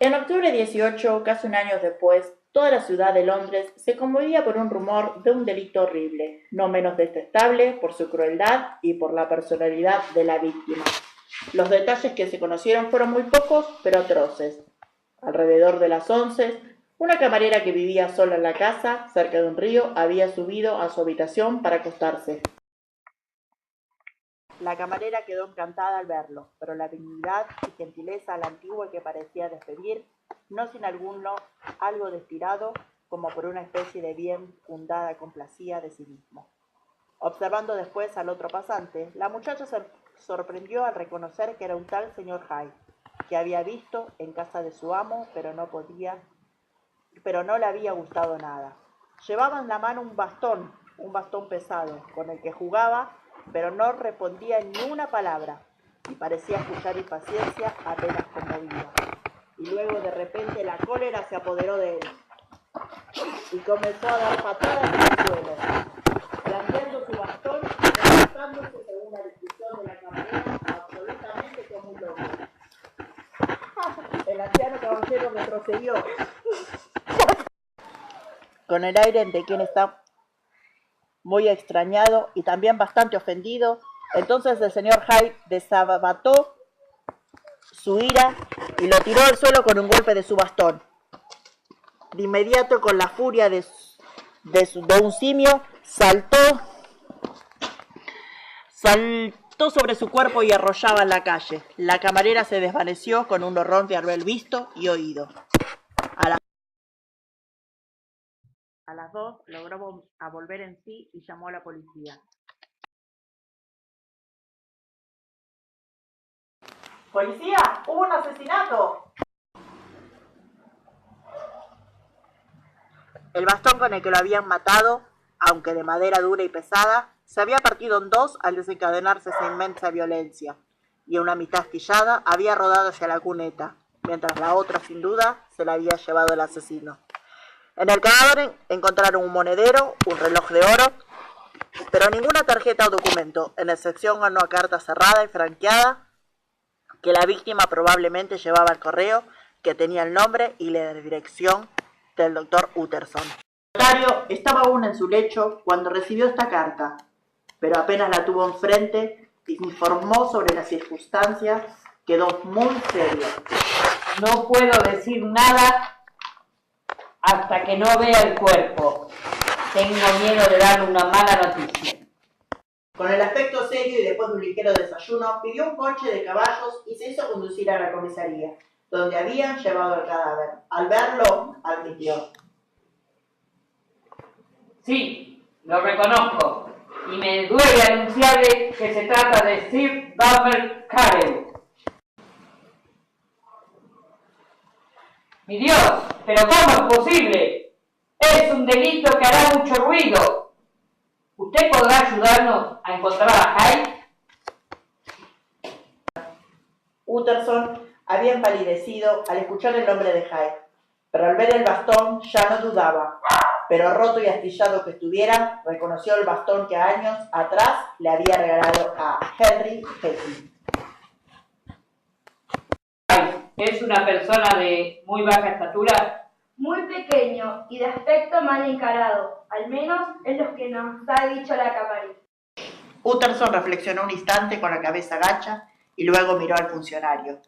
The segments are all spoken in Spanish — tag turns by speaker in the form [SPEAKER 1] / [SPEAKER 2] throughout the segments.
[SPEAKER 1] En octubre 18, casi un año después, toda la ciudad de Londres se conmovía por un rumor de un delito horrible, no menos detestable por su crueldad y por la personalidad de la víctima. Los detalles que se conocieron fueron muy pocos, pero atroces. Alrededor de las 11, una camarera que vivía sola en la casa, cerca de un río, había subido a su habitación para acostarse. La camarera quedó encantada al verlo, pero la dignidad y gentileza a la antigua que parecía despedir, no sin algo destirado, como por una especie de bien fundada complacía de sí mismo. Observando después al otro pasante, la muchacha se sorprendió al reconocer que era un tal señor Hyde, que había visto en casa de su amo, pero no le había gustado nada. Llevaba en la mano un bastón pesado, con el que jugaba, pero no respondía ni una palabra, y parecía escuchar impaciencia apenas conmovida. Y luego de repente la cólera se apoderó de él, y comenzó a dar patadas en el suelo, blandiendo su bastón y comportándose según la descripción de la camarera, absolutamente como un loco. El anciano caballero retrocedió, con el aire de quien está muy extrañado y también bastante ofendido. Entonces el señor Hyde desabató su ira y lo tiró al suelo con un golpe de su bastón. De inmediato, con la furia de un simio, saltó sobre su cuerpo y arrollaba en la calle. La camarera se desvaneció con un horror de haber visto y oído. A las 2 logró volver en sí y llamó a la policía. ¡Policía! ¡Hubo un asesinato! El bastón con el que lo habían matado, aunque de madera dura y pesada, se había partido en dos al desencadenarse esa inmensa violencia, y una mitad astillada había rodado hacia la cuneta, mientras la otra, sin duda, se la había llevado el asesino. En el cadáver encontraron un monedero, un reloj de oro, pero ninguna tarjeta o documento, en excepción a una carta cerrada y franqueada que la víctima probablemente llevaba al correo, que tenía el nombre y la dirección del doctor Utterson. El secretario estaba aún en su lecho cuando recibió esta carta, pero apenas la tuvo enfrente y se informó sobre las circunstancias, quedó muy serio.
[SPEAKER 2] No puedo decir nada hasta que no vea el cuerpo. Tengo miedo de darle una mala noticia.
[SPEAKER 1] Con el aspecto serio y después de un ligero desayuno, pidió un coche de caballos y se hizo conducir a la comisaría, donde habían llevado el cadáver. Al verlo, admitió:
[SPEAKER 2] Sí, lo reconozco, y me duele anunciarle que se trata de Sir Bumper Carey. ¡Mi Dios! ¿Pero cómo es posible? Es un delito que hará mucho ruido. ¿Usted podrá ayudarnos a encontrar a Hyde?
[SPEAKER 1] Utterson había empalidecido al escuchar el nombre de Hyde, pero al ver el bastón ya no dudaba. Pero roto y astillado que estuviera, reconoció el bastón que años atrás le había regalado a Henry Hecking.
[SPEAKER 2] ¿Es una persona de muy baja estatura?
[SPEAKER 3] Muy pequeño y de aspecto mal encarado, al menos es lo que nos ha dicho la camarera.
[SPEAKER 1] Utterson reflexionó un instante con la cabeza gacha y luego miró al funcionario.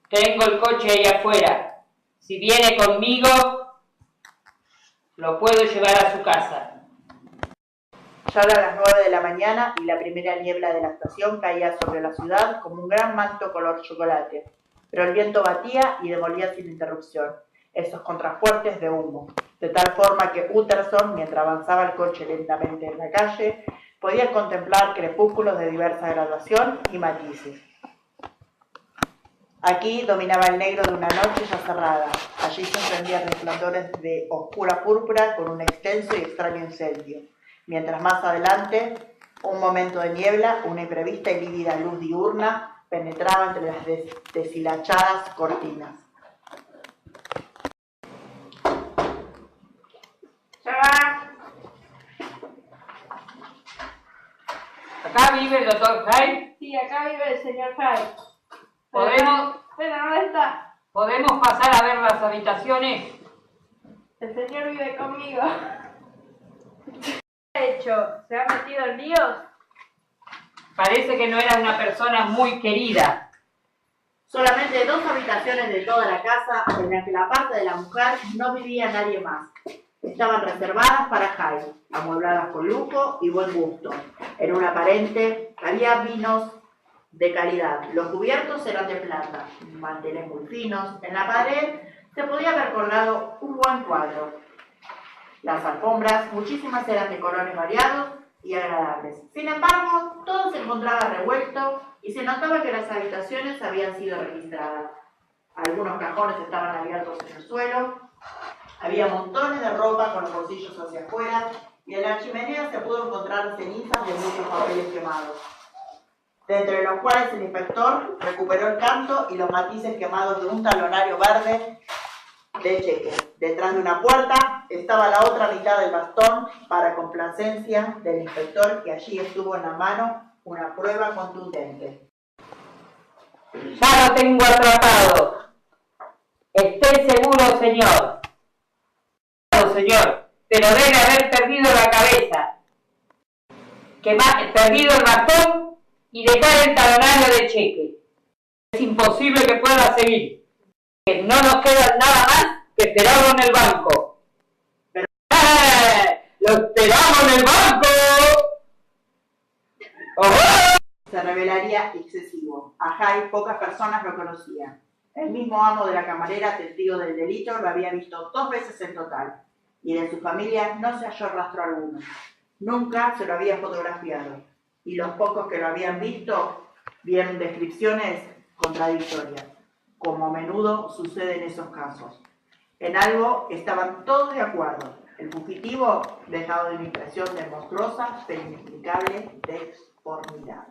[SPEAKER 2] Tengo el coche ahí afuera. Si viene conmigo, lo puedo llevar a su casa.
[SPEAKER 1] Ya eran las 9 de la mañana y la primera niebla de la estación caía sobre la ciudad como un gran manto color chocolate, pero el viento batía y demolía sin interrupción esos contrafuertes de humo, de tal forma que Utterson, mientras avanzaba el coche lentamente en la calle, podía contemplar crepúsculos de diversa graduación y matices. Aquí dominaba el negro de una noche ya cerrada. Allí se encendían resplandores de oscura púrpura con un extenso y extraño incendio, mientras más adelante, un momento de niebla, una imprevista y lívida luz diurna penetraba entre las deshilachadas cortinas.
[SPEAKER 2] ¿Acá vive el doctor Hyde?
[SPEAKER 3] Sí, acá vive el señor Hyde.
[SPEAKER 2] ¿Podemos
[SPEAKER 3] Pero no está.
[SPEAKER 2] ¿Podemos pasar a ver las habitaciones?
[SPEAKER 3] El señor vive conmigo. ¿Qué ha hecho? ¿Se ha metido en líos?
[SPEAKER 2] Parece que no era una persona muy querida.
[SPEAKER 1] Solamente 2 habitaciones de toda la casa, en la que la parte de la mujer no vivía nadie más. Estaban reservadas para Jai, amuebladas con lujo y buen gusto. En un aparente había vinos de calidad. Los cubiertos eran de plata, manteles muy finos. En la pared se podía haber colgado un buen cuadro. Las alfombras, muchísimas, eran de colores variados y agradables. Sin embargo, todo se encontraba revuelto y se notaba que las habitaciones habían sido registradas. Algunos cajones estaban abiertos en el suelo, había montones de ropa con los bolsillos hacia afuera y en la chimenea se pudo encontrar cenizas de muchos papeles quemados, de entre los cuales el inspector recuperó el canto y los matices quemados de un talonario verde de cheque. Detrás de una puerta estaba la otra mitad del bastón para complacencia del inspector, que allí estuvo en la mano una prueba contundente.
[SPEAKER 2] Ya lo tengo atrapado. Esté seguro, señor. Señor, pero debe haber perdido la cabeza. Perdido el bastón y dejar el talonario de cheque. Es imposible que pueda seguir. Que no nos queda nada más que esperarlo en el banco. Pero ¡lo esperamos en el banco! ¡Oh!
[SPEAKER 1] Se revelaría excesivo. A Jai pocas personas lo conocían. El mismo amo de la camarera, testigo del delito, lo había visto 2 veces en total, y de su familia no se halló rastro alguno. Nunca se lo había fotografiado, y los pocos que lo habían visto vieron descripciones contradictorias, como a menudo sucede en esos casos. En algo estaban todos de acuerdo: el fugitivo dejaba una impresión de monstruosa pero inexplicable deformidad.